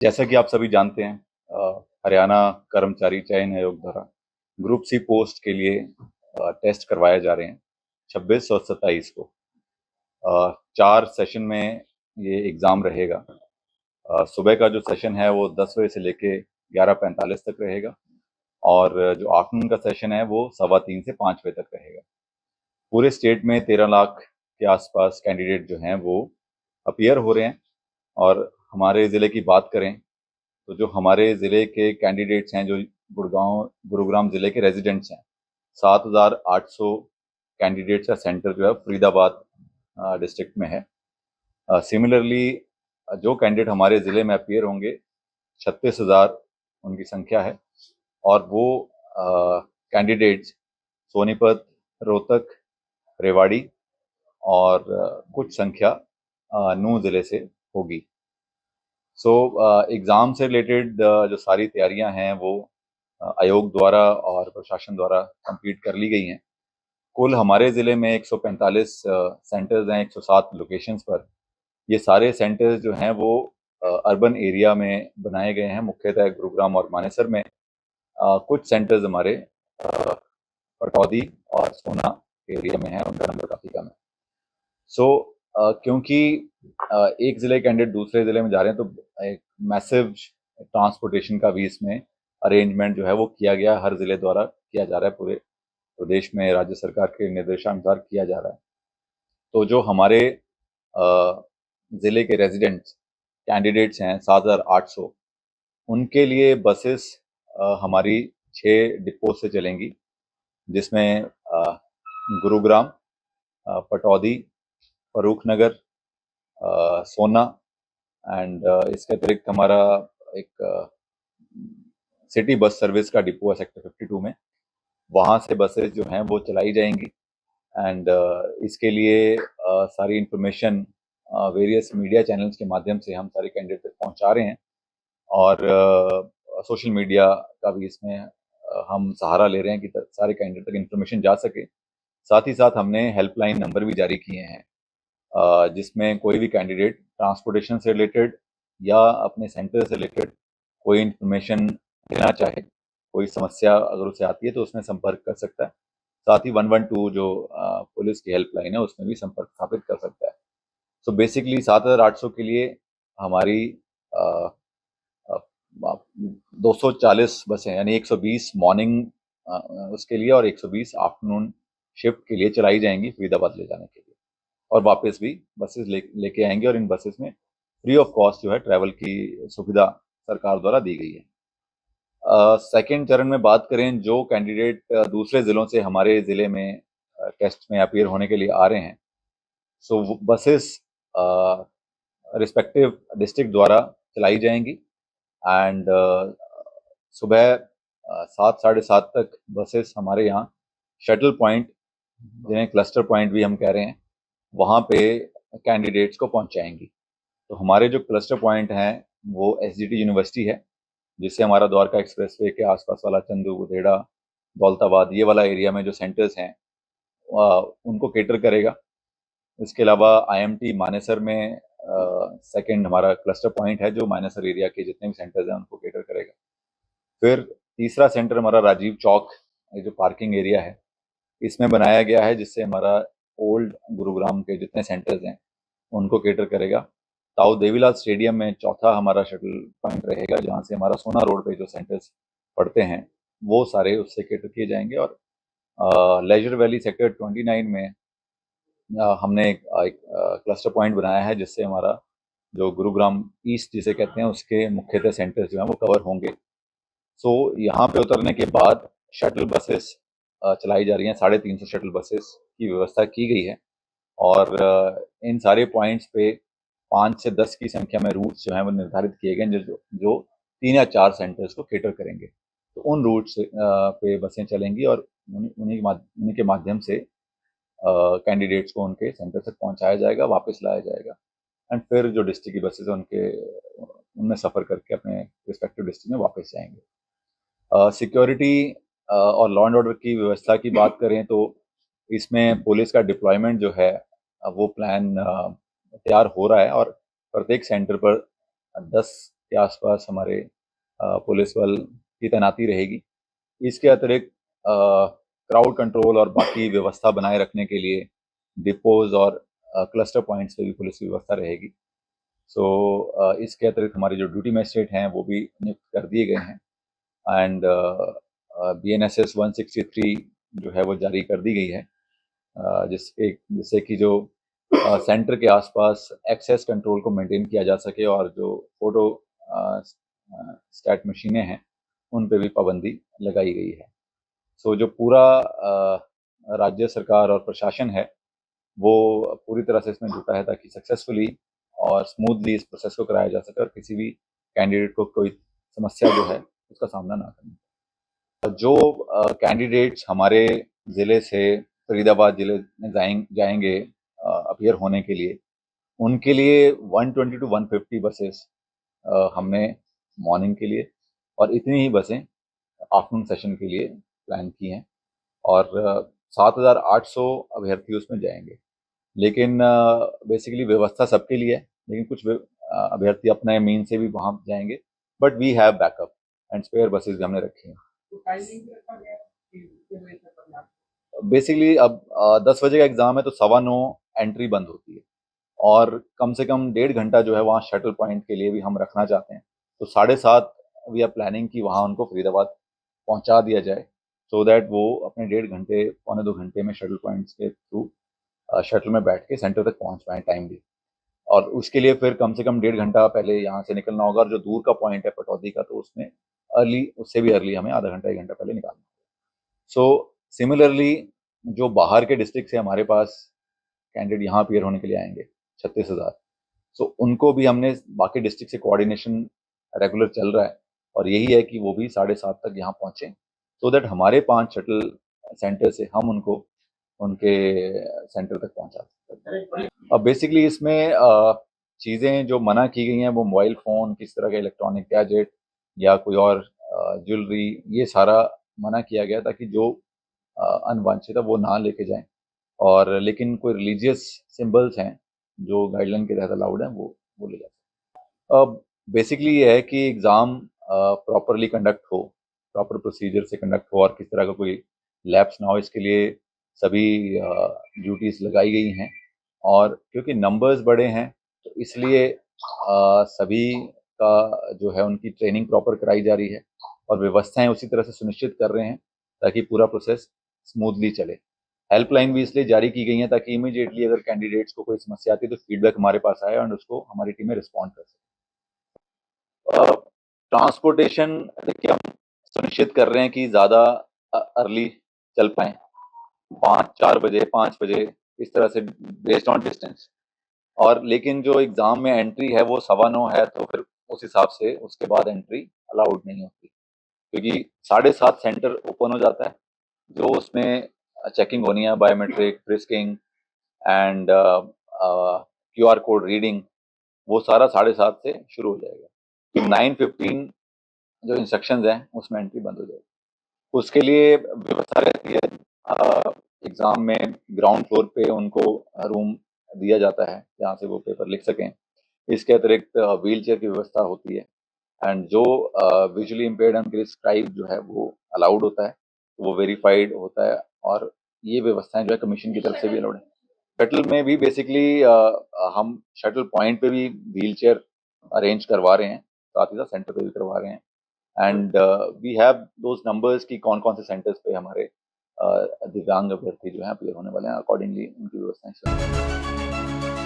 जैसा कि आप सभी जानते हैं, हरियाणा कर्मचारी चयन आयोग द्वारा ग्रुप सी पोस्ट के लिए टेस्ट करवाए जा रहे हैं 26 और 27 को। 4 सेशन में ये एग्ज़ाम रहेगा। सुबह का जो सेशन है वो 10 बजे से लेके 11:45 तक रहेगा और जो आफ्टरनून का सेशन है वो 3:15 से 5 बजे तक रहेगा। पूरे स्टेट में 13 लाख के आसपास कैंडिडेट जो हैं वो अपीयर हो रहे हैं। और हमारे ज़िले की बात करें तो जो हमारे ज़िले के कैंडिडेट्स हैं, जो गुरुग्राम ज़िले के रेजिडेंट्स हैं, 7,800 कैंडिडेट्स का सेंटर जो है फरीदाबाद डिस्ट्रिक्ट में है। सिमिलरली जो कैंडिडेट हमारे ज़िले में अपीयर होंगे, 36,000 उनकी संख्या है और वो कैंडिडेट्स सोनीपत, रोहतक, रेवाड़ी और कुछ संख्या नूंह ज़िले से होगी। सो एग्ज़ाम से रिलेटेड जो सारी तैयारियां हैं वो आयोग द्वारा और प्रशासन द्वारा कंप्लीट कर ली गई हैं। कुल हमारे ज़िले में 145 सेंटर्स हैं 107 लोकेशंस पर। ये सारे सेंटर्स जो हैं वो अर्बन एरिया में बनाए गए हैं, मुख्यतः गुरुग्राम और मानेसर में। कुछ सेंटर्स हमारे पटौदी और सोना एरिया में है, उनका नंबर काफ़ी कम है। सो क्योंकि एक ज़िले के कैंडिडेट दूसरे ज़िले में जा रहे हैं तो एक मैसिव ट्रांसपोर्टेशन का भी इसमें अरेंजमेंट जो है वो किया गया, हर ज़िले द्वारा किया जा रहा है, पूरे प्रदेश में राज्य सरकार के निर्देशानुसार किया जा रहा है। तो जो हमारे ज़िले के रेजिडेंट्स कैंडिडेट्स हैं 7,800, उनके लिए बसेस हमारी 6 डिपो से चलेंगी, जिसमें गुरुग्राम, पटौदी, फरूखनगर, सोना एंड इसके अतिरिक्त हमारा एक सिटी बस सर्विस का डिपो है सेक्टर 52 में। वहाँ से बसेस जो हैं वो चलाई जाएंगी एंड इसके लिए सारी इंफॉर्मेशन वेरियस मीडिया चैनल्स के माध्यम से हम सारे कैंडिडेट तक पहुँचा रहे हैं और सोशल मीडिया का भी इसमें हम सहारा ले रहे हैं कि सारे कैंडिडेट तक इंफॉर्मेशन जा सके। साथ ही साथ हमने हेल्पलाइन नंबर भी जारी किए हैं, जिसमें कोई भी कैंडिडेट ट्रांसपोर्टेशन से रिलेटेड या अपने सेंटर से रिलेटेड कोई इन्फॉर्मेशन देना चाहे, कोई समस्या अगर उसे आती है तो उसमें संपर्क कर सकता है। साथ ही 112 जो पुलिस की हेल्पलाइन है उसमें भी संपर्क स्थापित कर सकता है। सो बेसिकली 7,800 के लिए हमारी 240 बसें यानी 120 मॉर्निंग उसके लिए और 120 आफ्टरनून शिफ्ट के लिए चलाई जाएंगी फरीदाबाद ले जाने के लिए, और वापस भी बसेस लेके आएंगे और इन बसेस में फ्री ऑफ कॉस्ट जो है ट्रैवल की सुविधा सरकार द्वारा दी गई है। सेकेंड चरण में बात करें, जो कैंडिडेट दूसरे ज़िलों से हमारे ज़िले में टेस्ट में अपीयर होने के लिए आ रहे हैं, सो बसेस रिस्पेक्टिव डिस्ट्रिक्ट द्वारा चलाई जाएंगी एंड सुबह 7 साढ़े 7 तक बसेस हमारे यहाँ शटल पॉइंट, जिन्हें क्लस्टर पॉइंट भी हम कह रहे हैं, वहाँ पे कैंडिडेट्स को पहुँचाएंगी। तो हमारे जो क्लस्टर पॉइंट हैं वो एसजीटी यूनिवर्सिटी है, जिससे हमारा द्वारका एक्सप्रेसवे के आसपास वाला चंदू, गुदेड़ा, दौलताबाद, ये वाला एरिया में जो सेंटर्स हैं उनको केटर करेगा। इसके अलावा आईएमटी मानेसर में सेकंड हमारा क्लस्टर पॉइंट है, जो मानेसर एरिया के जितने भी सेंटर्स हैं उनको केटर करेगा। फिर तीसरा सेंटर हमारा राजीव चौक, ये जो पार्किंग एरिया है, इसमें बनाया गया है, जिससे हमारा ओल्ड गुरुग्राम के जितने सेंटर्स हैं उनको केटर करेगा। ताऊ देवीलाल स्टेडियम में चौथा हमारा शटल पॉइंट रहेगा, जहाँ से हमारा सोना रोड पे जो सेंटर्स पड़ते हैं वो सारे उससे केटर किए जाएंगे। और लेजर वैली सेक्टर 29 में हमने एक क्लस्टर पॉइंट बनाया है, जिससे हमारा जो गुरुग्राम ईस्ट जिसे कहते हैं उसके मुख्यतः सेंटर्स जो हैं वो कवर होंगे। सो यहाँ पे उतरने के बाद शटल बसेस चलाई जा रही हैं, 350 शटल बसेस की व्यवस्था की गई है और इन सारे पॉइंट्स पे 5 से 10 की संख्या में रूट्स जो हैं वो निर्धारित किए गए हैं, जो 3 या 4 सेंटर्स को केटर करेंगे। तो उन रूट्स पे बसें चलेंगी और उन्हीं के माध्यम से कैंडिडेट्स को उनके सेंटर तक पहुंचाया जाएगा, वापस लाया जाएगा एंड फिर जो डिस्ट्रिक्ट की बसेस हैं उनमें सफ़र करके अपने रिस्पेक्टिव डिस्ट्रिक्ट में वापस जाएंगे। सिक्योरिटी और लॉ एंड ऑर्डर की व्यवस्था की बात करें तो इसमें पुलिस का डिप्लॉयमेंट जो है वो प्लान तैयार हो रहा है और प्रत्येक सेंटर पर 10 के आसपास हमारे पुलिस बल की तैनाती रहेगी। इसके अतिरिक्त क्राउड कंट्रोल और बाकी व्यवस्था बनाए रखने के लिए डिपोज और क्लस्टर पॉइंट्स पे भी पुलिस की व्यवस्था रहेगी। सो इसके अतिरिक्त हमारे जो ड्यूटी मजिस्ट्रेट हैं वो भी नियुक्त कर दिए गए हैं एंड BNSS 163 जो है वो जारी कर दी गई है, जिससे कि जो सेंटर के आसपास एक्सेस कंट्रोल को मेंटेन किया जा सके और जो फोटो स्टैट मशीनें हैं उन पे भी पाबंदी लगाई गई है। सो जो पूरा राज्य सरकार और प्रशासन है वो पूरी तरह से इसमें जुटा है ताकि सक्सेसफुली और स्मूथली इस प्रोसेस को कराया जा सके और किसी भी कैंडिडेट को कोई समस्या जो है उसका सामना ना करना। जो कैंडिडेट्स हमारे ज़िले से फरीदाबाद ज़िले में जाएंगे अपीयर होने के लिए, उनके लिए 120 to 150 बसेस हमने मॉर्निंग के लिए और इतनी ही बसें आफ्टरनून सेशन के लिए प्लान की हैं और 7,800 अभ्यर्थी उसमें जाएंगे। लेकिन बेसिकली व्यवस्था सबके लिए है, लेकिन कुछ अभ्यर्थी अपने मीन से भी वहाँ जाएंगे, but we have backup and spare buses भी हमने रखी हैं। बेसिकली अब 10 बजे का एग्ज़ाम है तो 9:15 एंट्री बंद होती है और कम से कम 1.5 घंटा जो है वहाँ शटल पॉइंट के लिए भी हम रखना चाहते हैं। तो 7:30 वी आर प्लानिंग कि वहाँ उनको फरीदाबाद पहुँचा दिया जाए सो दैट वो अपने 1.5 घंटे पौने 2 घंटे में शटल पॉइंट्स के थ्रू शटल में बैठ के सेंटर तक पहुँच पाएँ टाइम भी। और उसके लिए फिर कम से कम 1.5 घंटा पहले यहाँ से निकलना होगा और जो दूर का पॉइंट है पटौदी का तो उसमें अर्ली, उससे भी अर्ली हमें आधा घंटा 1 घंटा पहले निकालना होगा। सो सिमिलरली जो बाहर के डिस्ट्रिक्ट से हमारे पास कैंडिडेट यहाँ अपीयर होने के लिए आएंगे 36,000, सो उनको भी हमने बाकी डिस्ट्रिक्ट से कोऑर्डिनेशन रेगुलर चल रहा है और यही है कि वो भी 7:30 तक यहाँ पहुँचें सो दैट हमारे 5 शटल सेंटर से हम उनको उनके सेंटर तक पहुँचा सकते हैं। अब बेसिकली इसमें चीज़ें जो मना की गई हैं वो मोबाइल फ़ोन, किस तरह का इलेक्ट्रॉनिक गैजेट या कोई और ज्वेलरी, ये सारा मना किया गया ताकि जो अनवांछित है वो ना लेके जाएं। और लेकिन कोई रिलीजियस सिंबल्स हैं जो गाइडलाइन के तहत अलाउड हैं वो ले जा सकते हैं। अब बेसिकली ये है कि एग्ज़ाम प्रॉपरली कंडक्ट हो, प्रॉपर प्रोसीजर से कंडक्ट हो और किस तरह का कोई लैप्स ना हो, इसके लिए सभी ड्यूटीज़ लगाई गई हैं। और क्योंकि नंबर्स बड़े हैं तो इसलिए सभी का जो है उनकी ट्रेनिंग प्रॉपर कराई जा रही है और व्यवस्थाएं उसी तरह से सुनिश्चित कर रहे हैं ताकि पूरा प्रोसेस स्मूथली चले। हेल्पलाइन भी इसलिए जारी की गई है ताकि इमीडिएटली अगर कैंडिडेट्स को कोई समस्या आती है तो फीडबैक हमारे पास आए और उसको हमारी टीमें रिस्पॉन्ड कर सकें। ट्रांसपोर्टेशन देखिए हम सुनिश्चित कर रहे हैं कि ज़्यादा अर्ली चल पाएँ, 4 बजे 5 बजे इस तरह से बेस्ड ऑन डिस्टेंस। और लेकिन जो एग्ज़ाम में एंट्री है वो 9:15 है तो फिर उस हिसाब से उसके बाद एंट्री अलाउड नहीं होती क्योंकि 7:30 सेंटर ओपन हो जाता है, जो उसमें चेकिंग होनी है, biometric, frisking and QR code reading, वो सारा 7:30 से शुरू हो जाएगा। फिर 9:15 जो इंस्ट्रक्शंस हैं उसमें एंट्री बंद हो जाएगी। उसके लिए व्यवस्था रहती है, एग्ज़ाम में ग्राउंड फ्लोर पे उनको रूम दिया जाता है जहाँ से वो पेपर लिख सकें। इसके अतिरिक्त व्हील चेयर की व्यवस्था होती है एंड जो विजुअली इम्पेयर्ड उनके लिए स्क्राइब जो है वो अलाउड होता है, वो वेरीफाइड होता है और ये व्यवस्थाएं जो है कमीशन की तरफ से भी अलाउड है। शटल में भी बेसिकली हम शटल पॉइंट पे भी व्हील चेयर अरेंज करवा रहे हैं, साथ ही साथ सेंटर पे भी करवा रहे हैं and we have those numbers कि कौन कौन से सेंटर्स पे हमारे दिव्यांग अभ्यर्थी जो हैं अपीयर होने वाले हैं, अकॉर्डिंगली उनकी व्यवस्थाएं चल रही हैं।